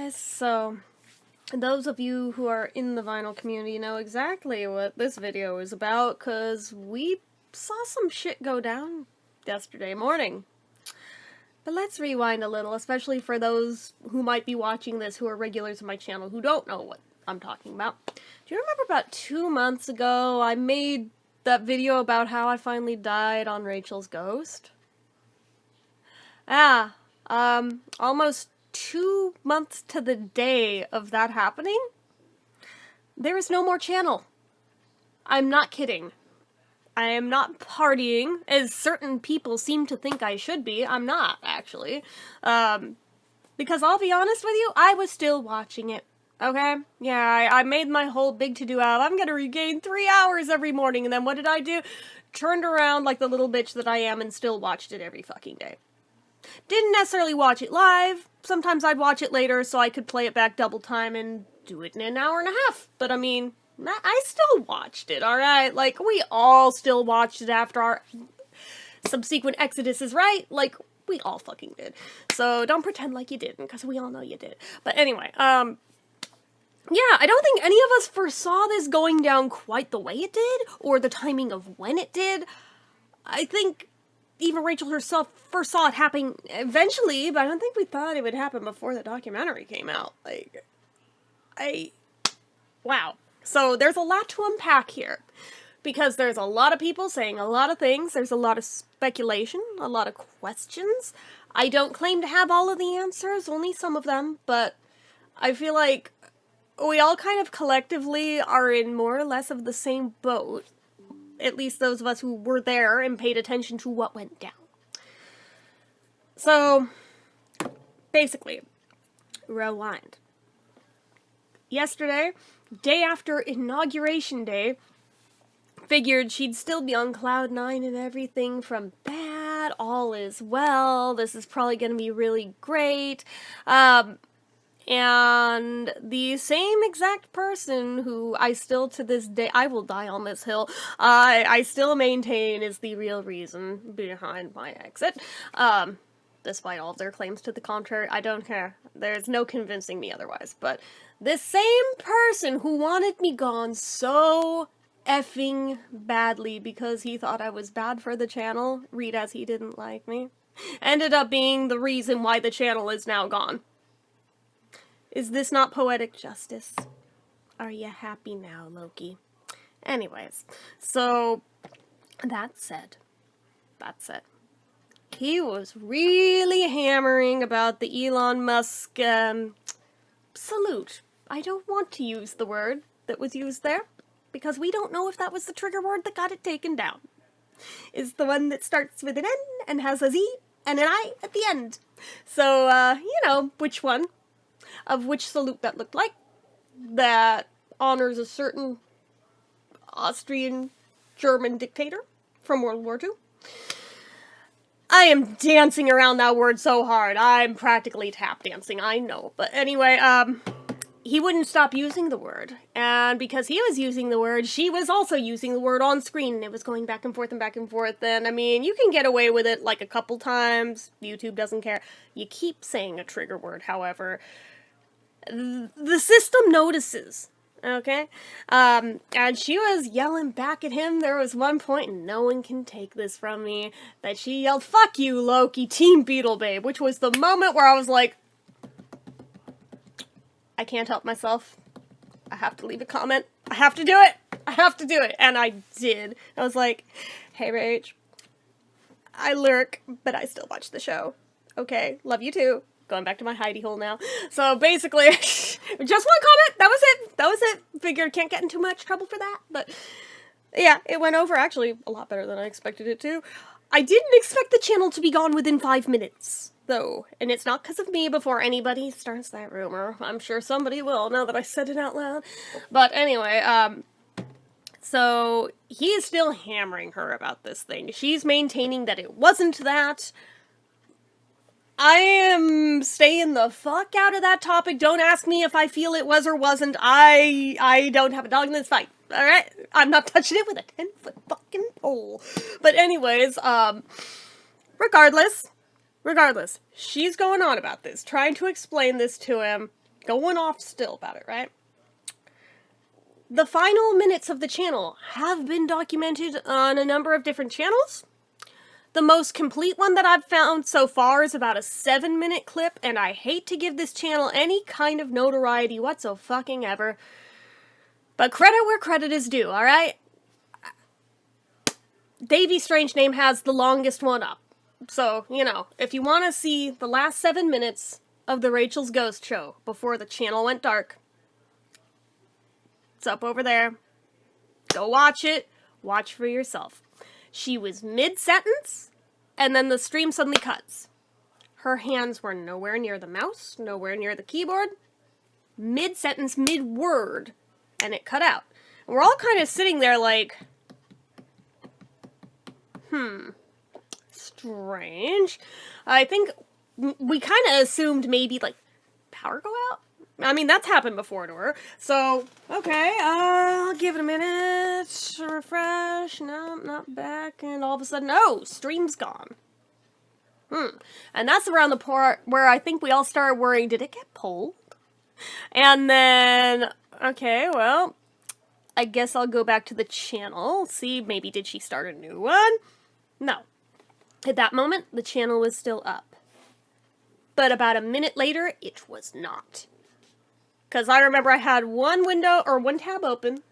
guys, so those of you who are in the vinyl community know exactly what this video is about, because we saw some shit go down yesterday morning. But let's rewind a little, especially for those who might be watching this who are regulars of my channel who don't know what I'm talking about. Do you remember about 2 months ago I made that video about how I finally died on Rachel's ghost? Almost 2 months to the day of that happening, there is no more channel. I'm not kidding. I am not partying, as certain people seem to think I should be. I'm not, actually. Because I'll be honest with you, I was still watching it. Okay? Yeah, I made my whole big to-do out. I'm gonna regain 3 hours every morning, and then what did I do? Turned around like the little bitch that I am and still watched it every fucking day. Didn't necessarily watch it live. Sometimes I'd watch it later so I could play it back double time and do it in an hour and a half. But I mean, I still watched it, alright? Like, we all still watched it after our subsequent exoduses, right? Like, we all fucking did. So don't pretend like you didn't, because we all know you did. But anyway, yeah, I don't think any of us foresaw this going down quite the way it did, or the timing of when it did. I think even Rachel herself first saw it happening eventually, but I don't think we thought it would happen before the documentary came out. Like, wow. So there's a lot to unpack here, because there's a lot of people saying a lot of things, there's a lot of speculation, a lot of questions. I don't claim to have all of the answers, only some of them, but I feel like we all kind of collectively are in more or less of the same boat. At least those of us who were there and paid attention to what went down. So, basically, rewind. Yesterday, day after Inauguration Day, figured she'd still be on cloud 9 and everything from bad, all is well, this is probably gonna be really great, and the same exact person who I still to this day, I will die on this hill, I still maintain is the real reason behind my exit. Despite all of their claims to the contrary, I don't care. There's no convincing me otherwise. But this same person who wanted me gone so effing badly because he thought I was bad for the channel, read as he didn't like me, ended up being the reason why the channel is now gone. Is this not poetic justice? Are you happy now, Loki? Anyways, so that said, he was really hammering about the Elon Musk, salute. I don't want to use the word that was used there, because we don't know if that was the trigger word that got it taken down. It's the one that starts with an N and has a Z and an I at the end. So, you know, which one? Of which salute that looked like, that honors a certain Austrian German dictator from World War II. I am dancing around that word so hard, I'm practically tap dancing, I know. But anyway, he wouldn't stop using the word, and because he was using the word, she was also using the word on screen, and it was going back and forth, and I mean, you can get away with it like a couple times, YouTube doesn't care. You keep saying a trigger word, however, the system notices, okay? And she was yelling back at him. There was one point, and no one can take this from me, that she yelled, "Fuck you, Loki, Team BeatleBabe," which was the moment where I was like, I can't help myself. I have to leave a comment. I have to do it. I have to do it. And I did. I was like, hey, Rach, I lurk, but I still watch the show. Okay, love you too. Going back to my hidey hole now. So basically, just one comment. That was it. That was it. Figured can't get in too much trouble for that. But yeah, it went over actually a lot better than I expected it to. I didn't expect the channel to be gone within 5 minutes, though. And it's not because of me before anybody starts that rumor. I'm sure somebody will now that I said it out loud. But anyway, so he is still hammering her about this thing. She's maintaining that it wasn't that. I am staying the fuck out of that topic. Don't ask me if I feel it was or wasn't. I don't have a dog in this fight. Alright? I'm not touching it with a 10-foot fucking pole. But anyways, regardless, she's going on about this, trying to explain this to him. going off still about it, right? The final minutes of the channel have been documented on a number of different channels. The most complete one that I've found so far is about a 7-minute clip, and I hate to give this channel any kind of notoriety whatsoever, but credit where credit is due, alright? Davey Strangename has the longest one up. So, you know, if you want to see the last 7 minutes of the Rachel's Ghost Show before the channel went dark, it's up over there. Go watch it. Watch for yourself. She was mid-sentence, and then the stream suddenly cuts. Her hands were nowhere near the mouse, nowhere near the keyboard. Mid-sentence, mid-word, and it cut out. And we're all kind of sitting there like, strange. I think we kind of assumed maybe, like, power go out? I mean, that's happened before to her. So, okay, I'll give it a minute to refresh. No, not back. And all of a sudden, oh, stream's gone. And that's around the part where I think we all started worrying, did it get pulled? And then, okay, well, I guess I'll go back to the channel. See, maybe did she start a new one? No. At that moment, the channel was still up. But about a minute later, it was not. Because I remember I had one window, or one tab open,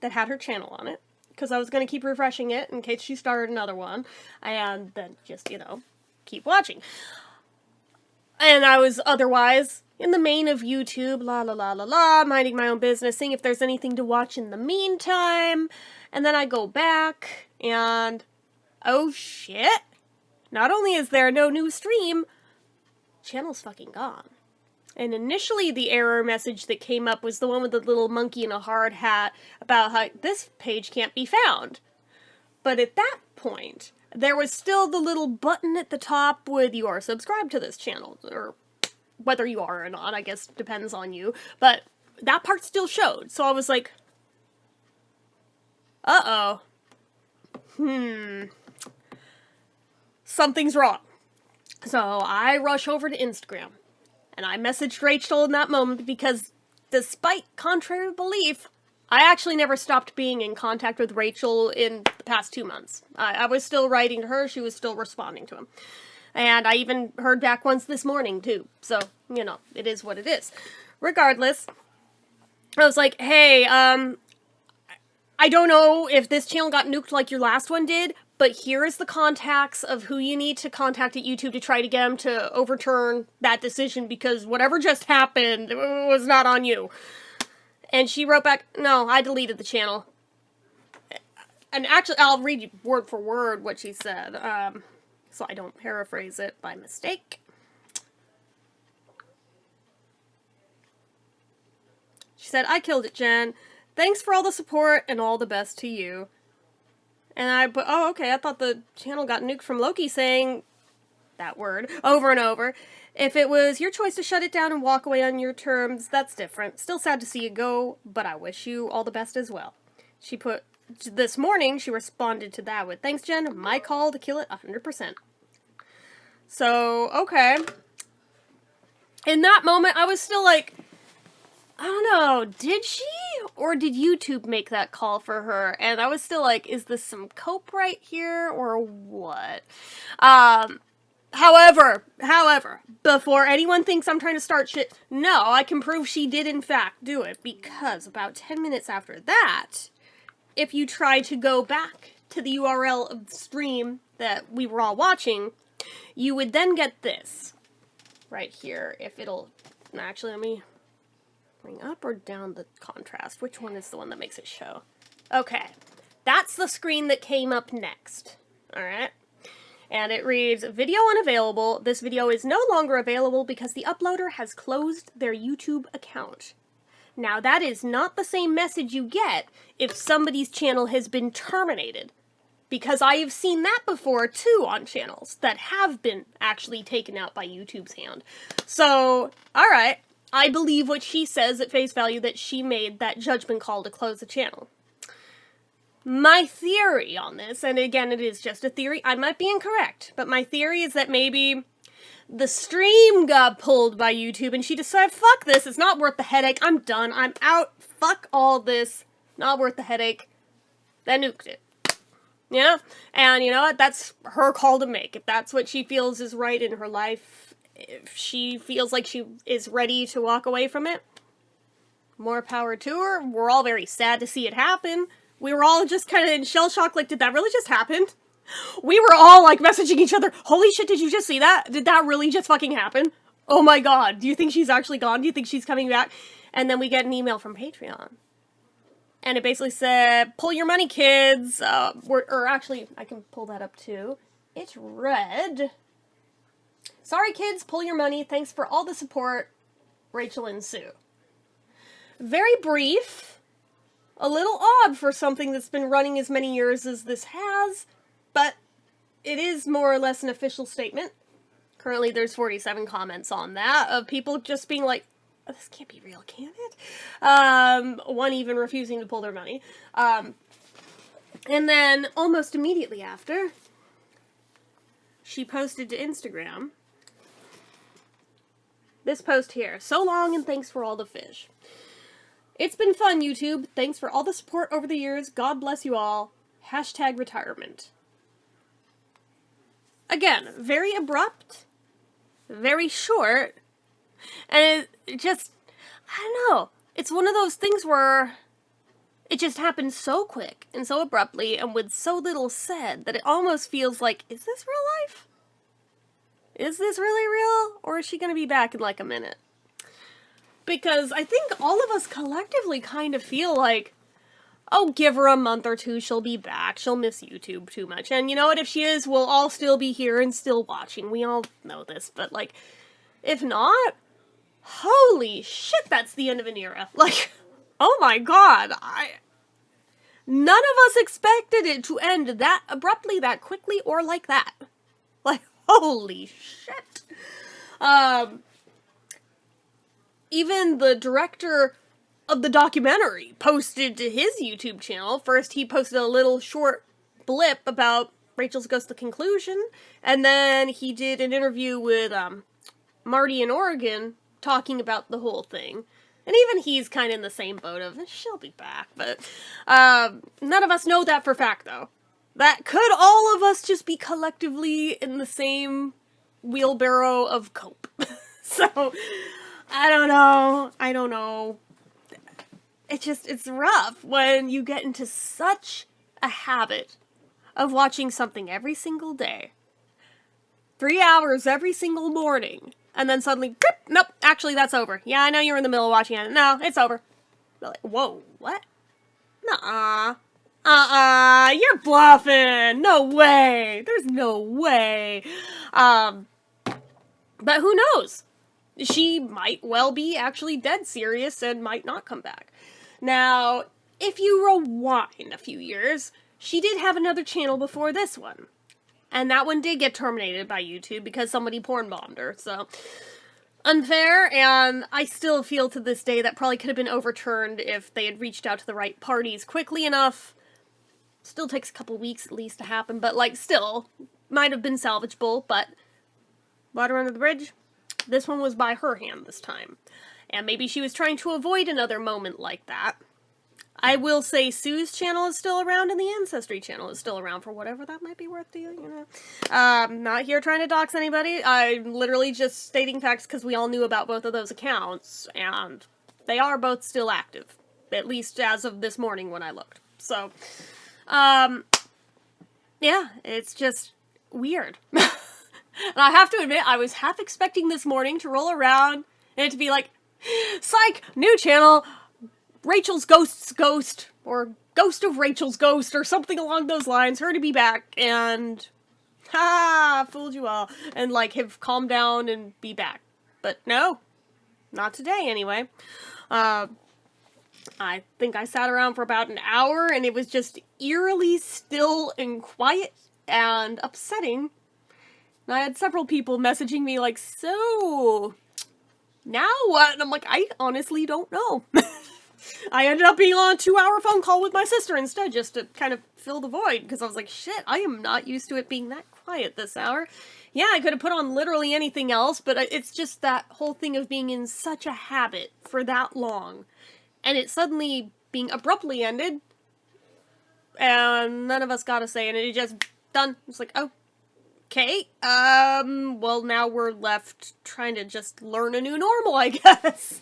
that had her channel on it. Because I was going to keep refreshing it in case she started another one. And then just, you know, keep watching. And I was otherwise in the main of YouTube, minding my own business, seeing if there's anything to watch in the meantime. And then I go back, and oh shit. Not only is there no new stream, channel's fucking gone. And initially the error message that came up was the one with the little monkey in a hard hat about how this page can't be found. But at that point, there was still the little button at the top with you are subscribed to this channel, or whether you are or not, I guess depends on you, but that part still showed. So I was like, uh-oh. Something's wrong. So I rush over to Instagram. And I messaged Rachel in that moment because, despite contrary belief, I actually never stopped being in contact with Rachel in the past 2 months. I was still writing to her, she was still responding to him. And I even heard back once this morning, too. So, you know, it is what it is. Regardless, I was like, hey, I don't know if this channel got nuked like your last one did, but here is the contacts of who you need to contact at YouTube to try to get them to overturn that decision, because whatever just happened was not on you. And she wrote back, no, I deleted the channel. And actually, I'll read you word for word what she said, so I don't paraphrase it by mistake. She said, I killed it, Jen. Thanks for all the support and all the best to you. And I put, oh, okay, I thought the channel got nuked from Loki saying that word over and over. If it was your choice to shut it down and walk away on your terms, that's different. Still sad to see you go, but I wish you all the best as well. She put, this morning, she responded to that with, thanks, Jen, my call to kill it 100%. So, okay. In that moment, I was still like, I don't know, did she? Or did YouTube make that call for her? And I was still like, is this some cope right here, or what? However, before anyone thinks I'm trying to start shit, no, I can prove she did in fact do it, because about 10 minutes after that, if you try to go back to the URL of the stream that we were all watching, you would then get this right here. If it'll, actually, let me bring up or down the contrast. Which one is the one that makes it show? Okay, that's the screen that came up next. Alright. And it reads, video unavailable. This video is no longer available because the uploader has closed their YouTube account. Now, that is not the same message you get if somebody's channel has been terminated. Because I have seen that before, too, on channels that have been actually taken out by YouTube's hand. So, alright. I believe what she says at face value, that she made that judgment call to close the channel. My theory on this, and again, it is just a theory, I might be incorrect, but my theory is that maybe The stream got pulled by YouTube, and she decided, fuck this, it's not worth the headache, I'm done, I'm out, fuck all this, not worth the headache. Then nuked it. Yeah? And you know what? That's her call to make. If that's what she feels is right in her life, if she feels like she is ready to walk away from it, more power to her. We're all very sad to see it happen. We were all just kind of in shell shock, like, did that really just happen? We were all, like, messaging each other, holy shit, did you just see that? Did that really just fucking happen? Oh my god, do you think she's actually gone? Do you think she's coming back? And then we get an email from Patreon. And it basically said, pull your money, kids. Or actually, I can pull that up too. It read, sorry kids, pull your money. Thanks for all the support, Rachel and Sue. Very brief. A little odd for something that's been running as many years as this has. But it is more or less an official statement. Currently there's 47 comments on that of people just being like, oh, this can't be real, can it? One even refusing to pull their money. And then almost immediately after, she posted to Instagram this post here. So long and thanks for all the fish. It's been fun, YouTube. Thanks for all the support over the years. God bless you all. Hashtag retirement. Again, very abrupt, very short, and it just, I don't know, it's one of those things where it just happened so quick and so abruptly and with so little said that it almost feels like, is this real life? Is this really real? Or is she going to be back in like a minute? Because I think all of us collectively kind of feel like, oh, give her a month or two, she'll be back, she'll miss YouTube too much. And you know what, if she is, we'll all still be here and still watching. We all know this, but like, if not, holy shit, that's the end of an era. Like, oh my god, none of us expected it to end that abruptly, that quickly, or like that. Like, holy shit. Even the director of the documentary posted to his YouTube channel. First, he posted a little short blip about Rachel's Goes to Conclusion, and then he did an interview with Marty in Oregon talking about the whole thing. And even he's kind of in the same boat of, she'll be back, but none of us know that for fact, though. That could all of us just be collectively in the same wheelbarrow of cope. So, I don't know. It's rough when you get into such a habit of watching something every single day. 3 hours every single morning. And then suddenly, nope, actually that's over. Yeah, I know you were in the middle of watching it. No, it's over. You're like, whoa, what? Nuh-uh. You're bluffing. No way. There's no way. But who knows? She might well be actually dead serious and might not come back. Now, if you rewind a few years, she did have another channel before this one. And that one did get terminated by YouTube because somebody porn bombed her, so unfair, and I still feel to this day that probably could have been overturned if they had reached out to the right parties quickly enough. Still takes a couple weeks at least to happen, but like still, might have been salvageable, but water under the bridge. This one was by her hand this time. And maybe she was trying to avoid another moment like that. I will say Sue's channel is still around and the Ancestry channel is still around for whatever that might be worth to you, you know. Not here trying to dox anybody. I'm literally just stating facts because we all knew about both of those accounts, and they are both still active. At least as of this morning when I looked. So, yeah, it's just weird. And I have to admit, I was half expecting this morning to roll around and it to be like, psych, new channel, Rachel's Ghost's Ghost, or Ghost of Rachel's Ghost, or something along those lines, her to be back, and, fooled you all, and, like, have calmed down and be back. But no, not today, anyway. I think I sat around for about an hour, and it was just eerily still and quiet and upsetting. And I had several people messaging me like, so, now what? And I'm like, I honestly don't know. I ended up being on a 2-hour phone call with my sister instead, just to kind of fill the void, because I was like, shit, I am not used to it being that quiet this hour. Yeah, I could have put on literally anything else, but it's just that whole thing of being in such a habit for that long, and it suddenly being abruptly ended, and none of us got a say in it. It just done. It's like, oh, okay, well, now we're left trying to just learn a new normal, I guess.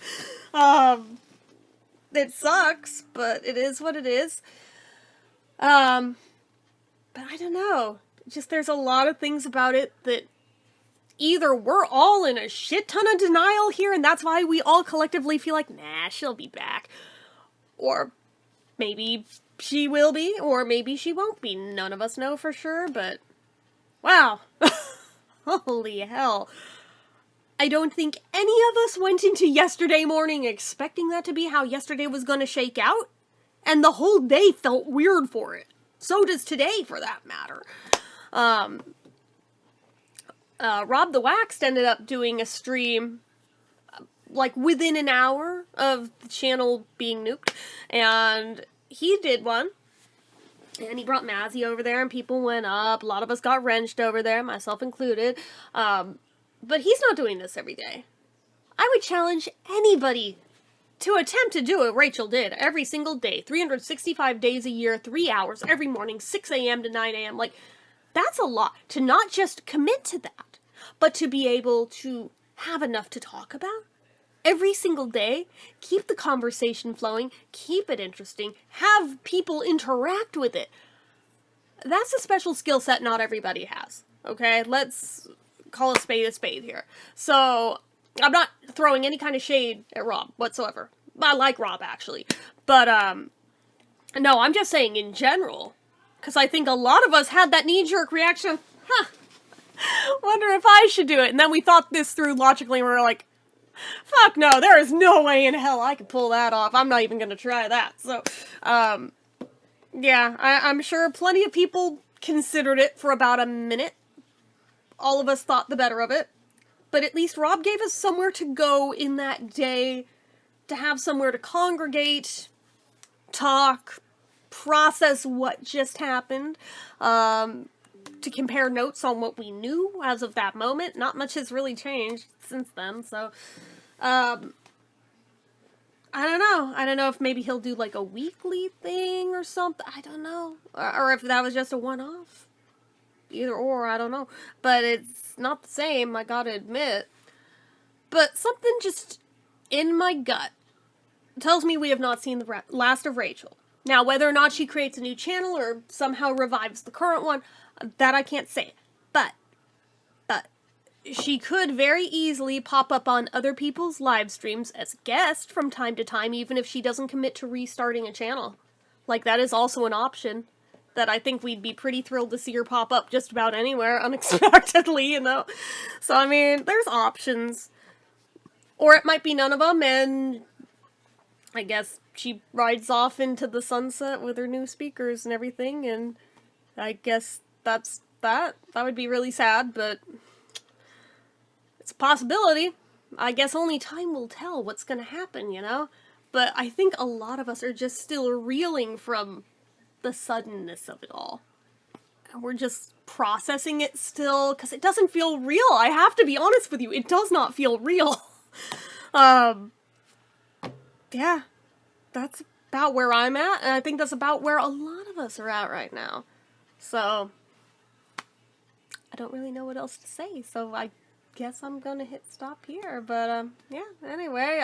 It sucks, but it is what it is. But I don't know. Just there's a lot of things about it that either we're all in a shit ton of denial here, and that's why we all collectively feel like, nah, she'll be back. Or maybe she will be, or maybe she won't be. None of us know for sure, but wow. Holy hell. I don't think any of us went into yesterday morning expecting that to be how yesterday was going to shake out, and the whole day felt weird for it. So does today, for that matter. Rob the Waxed ended up doing a stream, like, within an hour of the channel being nuked, and he did one. And he brought Mazzy over there, and people went up. A lot of us got wrenched over there, myself included. But he's not doing this every day. I would challenge anybody to attempt to do what Rachel did every single day. 365 days a year, 3 hours every morning, 6 a.m. to 9 a.m. Like, that's a lot. To not just commit to that, but to be able to have enough to talk about every single day, keep the conversation flowing, keep it interesting, have people interact with it. That's a special skill set not everybody has, okay? Let's call a spade here. So, I'm not throwing any kind of shade at Rob whatsoever. I like Rob, actually. But, no, I'm just saying in general, because I think a lot of us had that knee-jerk reaction, wonder if I should do it. And then we thought this through logically, and we were like, fuck no, there is no way in hell I could pull that off. I'm not even gonna try that. So, yeah, I'm sure plenty of people considered it for about a minute. All of us thought the better of it. But at least Rob gave us somewhere to go in that day, to have somewhere to congregate, talk, process what just happened, to compare notes on what we knew as of that moment. Not much has really changed since then, so, I don't know. I don't know if maybe he'll do, like, a weekly thing or something. I don't know. Or if that was just a one-off. Either or, I don't know. But it's not the same, I gotta admit. But something just in my gut tells me we have not seen the last of Rachel. Now, whether or not she creates a new channel or somehow revives the current one, that I can't say. But, she could very easily pop up on other people's live streams as a guest from time to time, even if she doesn't commit to restarting a channel. Like, that is also an option that I think we'd be pretty thrilled to see her pop up just about anywhere unexpectedly, you know? So, I mean, there's options. Or it might be none of them, and I guess she rides off into the sunset with her new speakers and everything, and I guess that's that. That would be really sad, but it's a possibility. I guess only time will tell what's gonna happen, you know? But I think a lot of us are just still reeling from the suddenness of it all. And we're just processing it still, because it doesn't feel real. I have to be honest with you, it does not feel real. Yeah, that's about where I'm at, and I think that's about where a lot of us are at right now. So, I don't really know what else to say, so I guess I'm gonna hit stop here, but, yeah, anyway,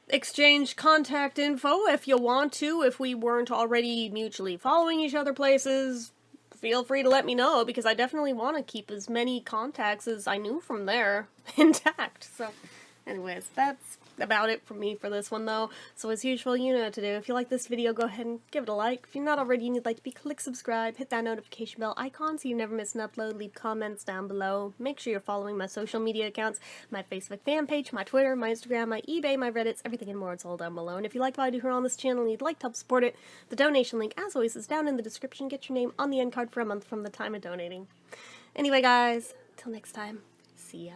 exchange contact info if you want to. If we weren't already mutually following each other places, feel free to let me know, because I definitely want to keep as many contacts as I knew from there intact. So, anyways, that's about it for me for this one, though. So, as usual, you know what to do. If you like this video, go ahead and give it a like. If you're not already and you'd like to be, click subscribe, hit that notification bell icon so you never miss an upload, leave comments down below. Make sure you're following my social media accounts, my Facebook fan page, my Twitter, my Instagram, my eBay, my Reddits, everything and more, it's all down below. And if you like what I do here on this channel and you'd like to help support it, the donation link, as always, is down in the description. Get your name on the end card for a month from the time of donating. Anyway, guys, till next time, see ya.